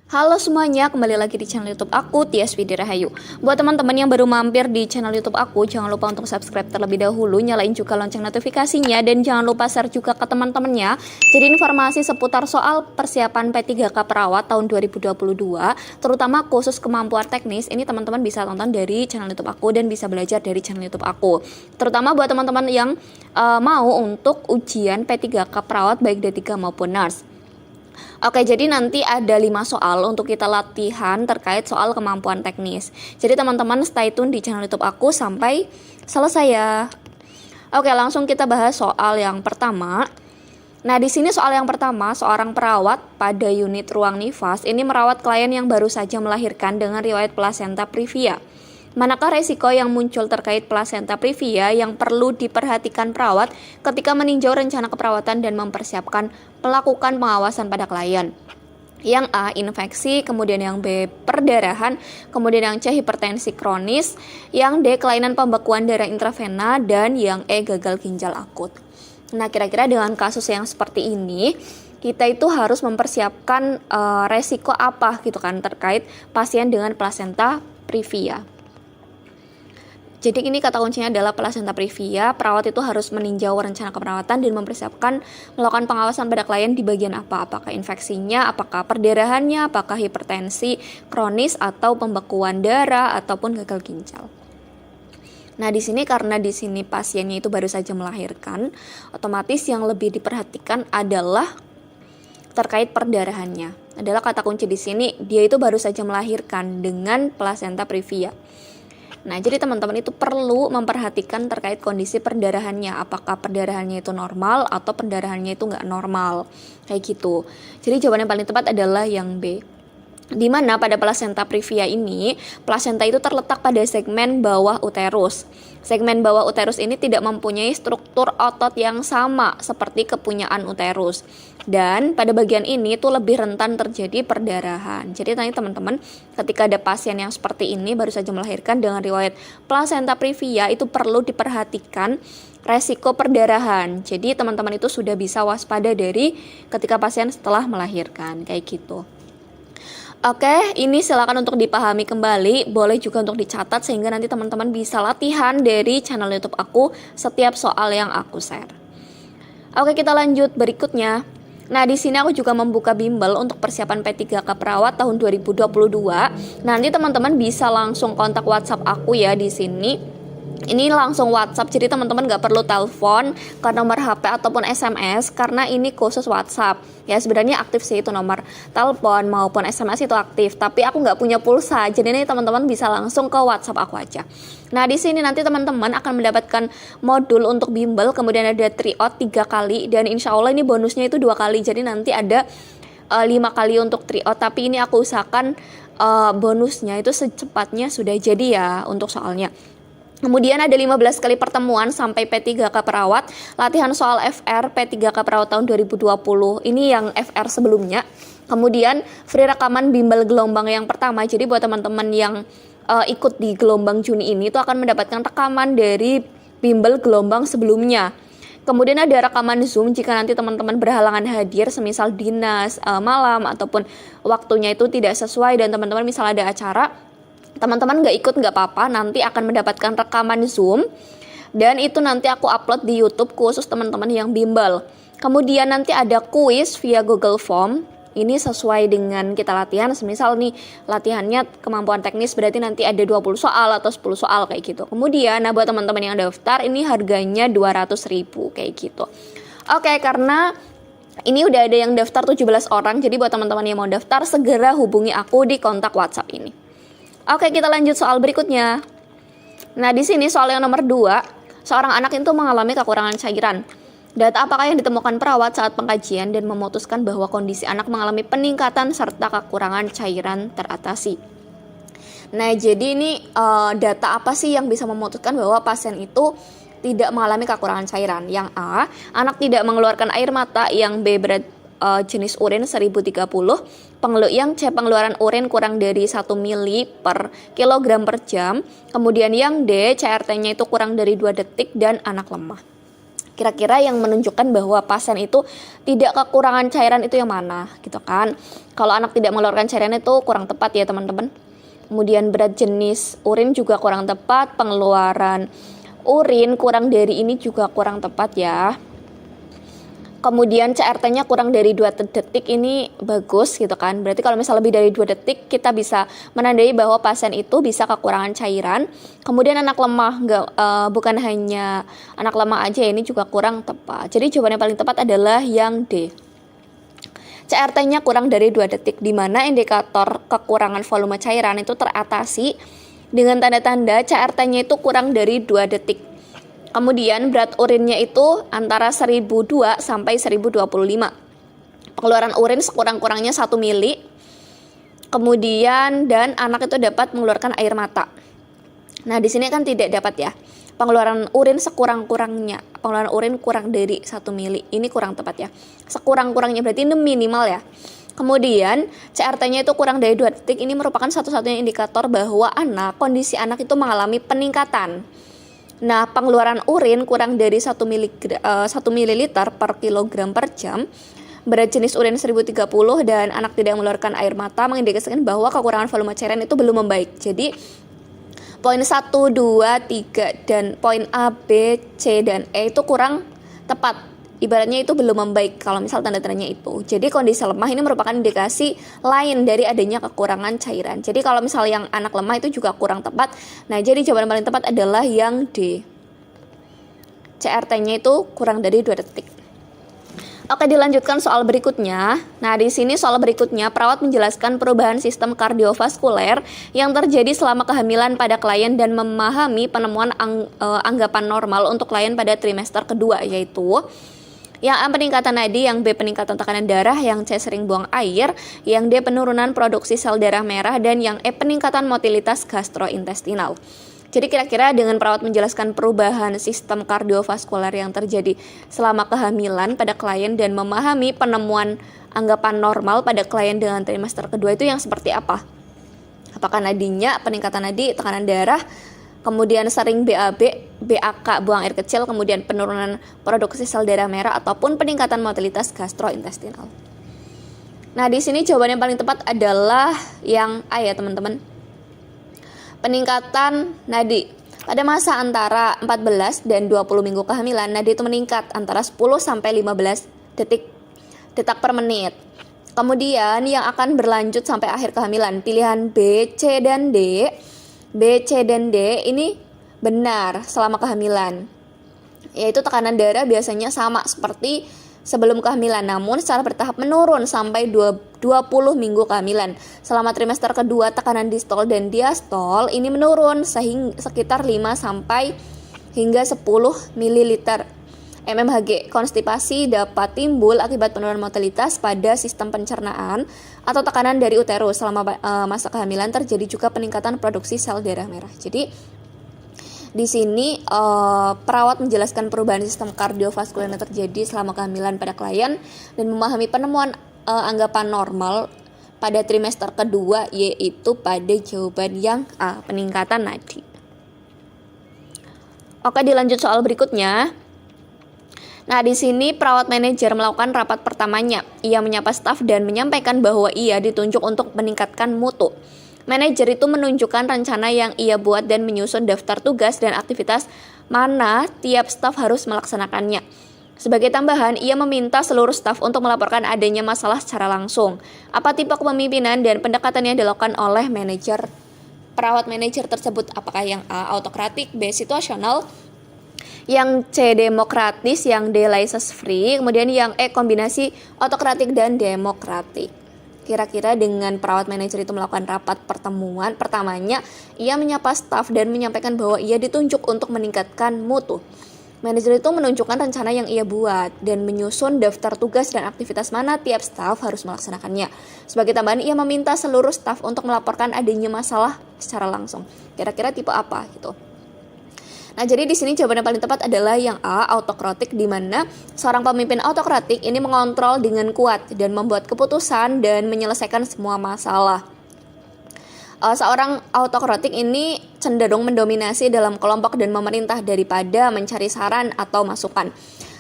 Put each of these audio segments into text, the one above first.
Halo semuanya, kembali lagi di channel YouTube aku, Tias Widya Rahayu. Buat teman-teman yang baru mampir di channel YouTube aku, jangan lupa untuk subscribe terlebih dahulu, nyalain juga lonceng notifikasinya, dan jangan lupa share juga ke teman-temannya. Jadi informasi seputar soal persiapan P3K Perawat tahun 2022, terutama khusus kemampuan teknis, ini teman-teman bisa tonton dari channel YouTube aku dan bisa belajar dari channel YouTube aku. Terutama buat teman-teman yang mau untuk ujian P3K Perawat baik D3 maupun nurse. Oke, jadi nanti ada 5 soal untuk kita latihan terkait soal kemampuan teknis. Jadi teman-teman stay tune di channel YouTube aku sampai selesai ya. Oke, langsung kita bahas soal yang pertama. Nah, di sini soal yang pertama, seorang perawat pada unit ruang nifas ini merawat klien yang baru saja melahirkan dengan riwayat plasenta previa. Manakah resiko yang muncul terkait plasenta previa yang perlu diperhatikan perawat ketika meninjau rencana keperawatan dan mempersiapkan melakukan pengawasan pada klien? Yang A, infeksi, kemudian yang B, perdarahan, kemudian yang C, hipertensi kronis, yang D, kelainan pembekuan darah intravena, dan yang E, gagal ginjal akut. Nah, kira-kira dengan kasus yang seperti ini, kita itu harus mempersiapkan resiko apa gitu kan terkait pasien dengan plasenta previa. Jadi ini kata kuncinya adalah plasenta previa. Perawat itu harus meninjau rencana keperawatan dan mempersiapkan melakukan pengawasan pada klien di bagian apa? Apakah infeksinya, apakah perdarahannya, apakah hipertensi kronis atau pembekuan darah ataupun gagal ginjal. Nah, di sini karena di sini pasiennya itu baru saja melahirkan, otomatis yang lebih diperhatikan adalah terkait perdarahannya. Adalah kata kunci di sini, dia itu baru saja melahirkan dengan plasenta previa. Nah, jadi teman-teman itu perlu memperhatikan terkait kondisi perdarahannya. Apakah perdarahannya itu normal atau perdarahannya itu nggak normal. Kayak gitu. Jadi jawaban yang paling tepat adalah yang B. Di mana pada plasenta previa ini, plasenta itu terletak pada segmen bawah uterus. Segmen bawah uterus ini tidak mempunyai struktur otot yang sama seperti kepunyaan uterus. Dan pada bagian ini tuh lebih rentan terjadi perdarahan. Jadi nanti teman-teman ketika ada pasien yang seperti ini baru saja melahirkan dengan riwayat plasenta previa itu perlu diperhatikan resiko perdarahan. Jadi teman-teman itu sudah bisa waspada dari ketika pasien setelah melahirkan kayak gitu. Oke, ini silakan untuk dipahami kembali, boleh juga untuk dicatat sehingga nanti teman-teman bisa latihan dari channel YouTube aku setiap soal yang aku share. Oke, kita lanjut berikutnya. Nah, di sini aku juga membuka bimbel untuk persiapan P3K Perawat tahun 2022. Nanti teman-teman bisa langsung kontak WhatsApp aku ya di sini. Ini langsung WhatsApp, jadi teman-teman nggak perlu telepon ke nomor HP ataupun SMS karena ini khusus WhatsApp. Ya sebenarnya aktif sih itu nomor telepon maupun SMS itu aktif, tapi aku nggak punya pulsa, jadi ini teman-teman bisa langsung ke WhatsApp aku aja. Nah di sini nanti teman-teman akan mendapatkan modul untuk bimbel, kemudian ada tryout 3 kali dan insya Allah ini bonusnya itu 2 kali, jadi nanti ada 5 kali untuk tryout, tapi ini aku usahakan bonusnya itu secepatnya sudah jadi ya untuk soalnya. Kemudian ada 15 kali pertemuan sampai P3K Perawat, latihan soal FR P3K Perawat tahun 2020. Ini yang FR sebelumnya. Kemudian free rekaman bimbel gelombang yang pertama. Jadi buat teman-teman yang ikut di gelombang Juni ini itu akan mendapatkan rekaman dari bimbel gelombang sebelumnya. Kemudian ada rekaman Zoom jika nanti teman-teman berhalangan hadir, semisal dinas, malam, ataupun waktunya itu tidak sesuai dan teman-teman misal ada acara, teman-teman nggak ikut nggak apa-apa, nanti akan mendapatkan rekaman Zoom dan itu nanti aku upload di YouTube khusus teman-teman yang bimbel. Kemudian nanti ada kuis via Google Form. Ini sesuai dengan kita latihan, semisal nih latihannya kemampuan teknis berarti nanti ada 20 soal atau 10 soal kayak gitu. Kemudian nah buat teman-teman yang daftar ini harganya 200.000 kayak gitu. Oke, karena ini udah ada yang daftar 17 orang, jadi buat teman-teman yang mau daftar segera hubungi aku di kontak WhatsApp ini. Oke, kita lanjut soal berikutnya. Nah, di sini soal yang nomor 2, seorang anak itu mengalami kekurangan cairan. Data apakah yang ditemukan perawat saat pengkajian dan memutuskan bahwa kondisi anak mengalami peningkatan serta kekurangan cairan teratasi. Nah, jadi ini data apa sih yang bisa memutuskan bahwa pasien itu tidak mengalami kekurangan cairan? Yang A, anak tidak mengeluarkan air mata. Yang B, berat jenis urin 1030, yang C, pengeluaran urin kurang dari 1 mili per kilogram per jam, kemudian yang D, CRT-nya itu kurang dari 2 detik dan anak lemah. Kira-kira yang menunjukkan bahwa pasien itu tidak kekurangan cairan itu yang mana gitu kan. Kalau anak tidak mengeluarkan cairan itu kurang tepat ya teman-teman. Kemudian berat jenis urin juga kurang tepat, pengeluaran urin kurang dari ini juga kurang tepat ya. Kemudian CRT-nya kurang dari 2 detik, ini bagus gitu kan. Berarti kalau misalnya lebih dari 2 detik kita bisa menandai bahwa pasien itu bisa kekurangan cairan. Kemudian anak lemah, bukan hanya anak lemah aja, ini juga kurang tepat. Jadi jawaban yang paling tepat adalah yang D. CRT-nya kurang dari 2 detik, di mana indikator kekurangan volume cairan itu teratasi dengan tanda-tanda CRT-nya itu kurang dari 2 detik. Kemudian berat urinnya itu antara 1002 sampai 1025. Pengeluaran urin sekurang-kurangnya 1 mili. Kemudian dan anak itu dapat mengeluarkan air mata. Nah, di sini kan tidak dapat ya. Pengeluaran urin sekurang-kurangnya. Pengeluaran urin kurang dari 1 mili. Ini kurang tepat ya. Sekurang-kurangnya berarti ini minimal ya. Kemudian CRT-nya itu kurang dari 2 detik. Ini merupakan satu-satunya indikator bahwa kondisi anak itu mengalami peningkatan. Nah, pengeluaran urin kurang dari 1 mililiter per kilogram per jam, berat jenis urin 1030 dan anak tidak mengeluarkan air mata mengindikasikan bahwa kekurangan volume cairan itu belum membaik. Jadi, poin 1, 2, 3 dan poin A, B, C dan E itu kurang tepat. Ibaratnya itu belum membaik kalau misal tanda-tandanya itu. Jadi kondisi lemah ini merupakan indikasi lain dari adanya kekurangan cairan. Jadi kalau misal yang anak lemah itu juga kurang tepat. Nah, jadi jawaban paling tepat adalah yang D. CRT-nya itu kurang dari 2 detik. Oke, dilanjutkan soal berikutnya. Nah, di sini soal berikutnya perawat menjelaskan perubahan sistem kardiovaskuler yang terjadi selama kehamilan pada klien dan memahami penemuan anggapan normal untuk klien pada trimester kedua, yaitu yang A peningkatan nadi, yang B peningkatan tekanan darah, yang C sering buang air, yang D penurunan produksi sel darah merah, dan yang E peningkatan motilitas gastrointestinal. Jadi kira-kira dengan perawat menjelaskan perubahan sistem kardiovaskuler yang terjadi selama kehamilan pada klien dan memahami penemuan anggapan normal pada klien dengan trimester kedua itu yang seperti apa? Apakah nadinya, peningkatan nadi, tekanan darah, kemudian sering BAB, BAK, buang air kecil, kemudian penurunan produksi sel darah merah, ataupun peningkatan motilitas gastrointestinal. Nah, di sini jawaban yang paling tepat adalah yang A ya teman-teman. Peningkatan nadi. Pada masa antara 14 dan 20 minggu kehamilan, nadi itu meningkat antara 10 sampai 15 detak per menit. Kemudian yang akan berlanjut sampai akhir kehamilan, pilihan B, C, dan D. B, C, dan D ini benar selama kehamilan, yaitu tekanan darah biasanya sama seperti sebelum kehamilan, namun secara bertahap menurun sampai 20 minggu kehamilan. Selama trimester kedua, tekanan distol dan diastol ini menurun sekitar 5 sampai hingga 10 ml. MMHG, konstipasi dapat timbul akibat penurunan motilitas pada sistem pencernaan atau tekanan dari uterus. Selama masa kehamilan terjadi juga peningkatan produksi sel darah merah. Jadi di sini perawat menjelaskan perubahan sistem kardiovaskuler yang terjadi selama kehamilan pada klien dan memahami penemuan anggapan normal pada trimester kedua, yaitu pada jawaban yang A, peningkatan nadi. Oke, dilanjut soal berikutnya. Nah, di sini perawat manajer melakukan rapat pertamanya. Ia menyapa staf dan menyampaikan bahwa ia ditunjuk untuk meningkatkan mutu. Manajer itu menunjukkan rencana yang ia buat dan menyusun daftar tugas dan aktivitas mana tiap staf harus melaksanakannya. Sebagai tambahan, ia meminta seluruh staf untuk melaporkan adanya masalah secara langsung. Apa tipe kepemimpinan dan pendekatan yang dilakukan oleh manajer? Perawat manajer tersebut apakah yang A, autokratik, B, situasional, yang C, demokratis, yang D, license free, kemudian yang E, kombinasi autokratik dan demokratik. Kira-kira dengan perawat manajer itu melakukan rapat pertemuan pertamanya, ia menyapa staf dan menyampaikan bahwa ia ditunjuk untuk meningkatkan mutu. Manajer itu menunjukkan rencana yang ia buat dan menyusun daftar tugas dan aktivitas mana tiap staf harus melaksanakannya. Sebagai tambahan, ia meminta seluruh staf untuk melaporkan adanya masalah secara langsung. Kira-kira tipe apa gitu. Nah, jadi di sini jawaban yang paling tepat adalah yang A, autokratik, di mana seorang pemimpin autokratik ini mengontrol dengan kuat dan membuat keputusan dan menyelesaikan semua masalah. Seorang autokratik ini cenderung mendominasi dalam kelompok dan memerintah daripada mencari saran atau masukan.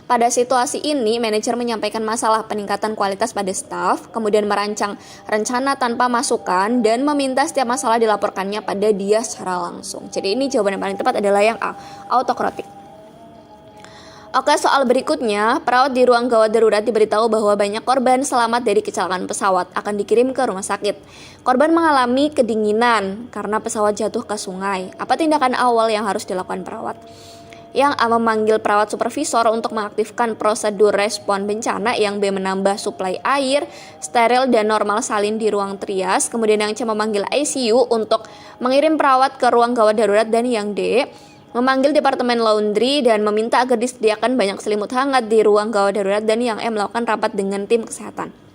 Pada situasi ini, manajer menyampaikan masalah peningkatan kualitas pada staf, kemudian merancang rencana tanpa masukan, dan meminta setiap masalah dilaporkannya pada dia secara langsung. Jadi ini jawaban yang paling tepat adalah yang A, autokrotik. Oke, soal berikutnya, perawat di ruang gawat darurat diberitahu bahwa banyak korban selamat dari kecelakaan pesawat akan dikirim ke rumah sakit. Korban mengalami kedinginan karena pesawat jatuh ke sungai. Apa tindakan awal yang harus dilakukan perawat? Yang A, memanggil perawat supervisor untuk mengaktifkan prosedur respon bencana. Yang B, menambah suplai air, steril dan normal salin di ruang trias. Kemudian yang C, memanggil ICU untuk mengirim perawat ke ruang gawat darurat. Dan yang D, memanggil departemen laundry dan meminta agar disediakan banyak selimut hangat di ruang gawat darurat. Dan yang E, melakukan rapat dengan tim kesehatan.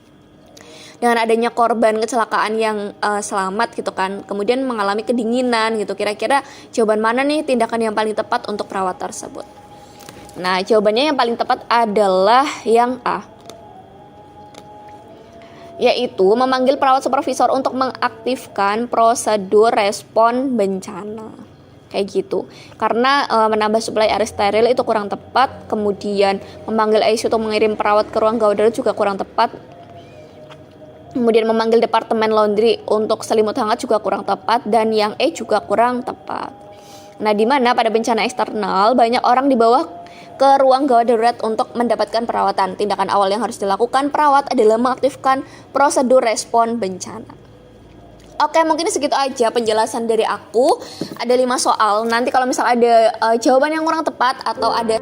Dengan adanya korban kecelakaan yang selamat gitu kan, kemudian mengalami kedinginan gitu, kira-kira jawaban mana nih tindakan yang paling tepat untuk perawat tersebut? Nah, jawabannya yang paling tepat adalah yang A, yaitu memanggil perawat supervisor untuk mengaktifkan prosedur respon bencana. Kayak gitu. Karena menambah suplai air steril itu kurang tepat, kemudian memanggil ICU untuk mengirim perawat ke ruang gawat darurat juga kurang tepat. Kemudian memanggil departemen laundry untuk selimut hangat juga kurang tepat, dan yang E juga kurang tepat. Nah, di mana pada bencana eksternal banyak orang dibawa ke ruang gawat darurat untuk mendapatkan perawatan. Tindakan awal yang harus dilakukan perawat adalah mengaktifkan prosedur respon bencana. Oke, mungkin segitu aja penjelasan dari aku. Ada 5 soal. Nanti kalau misal ada jawaban yang kurang tepat atau ada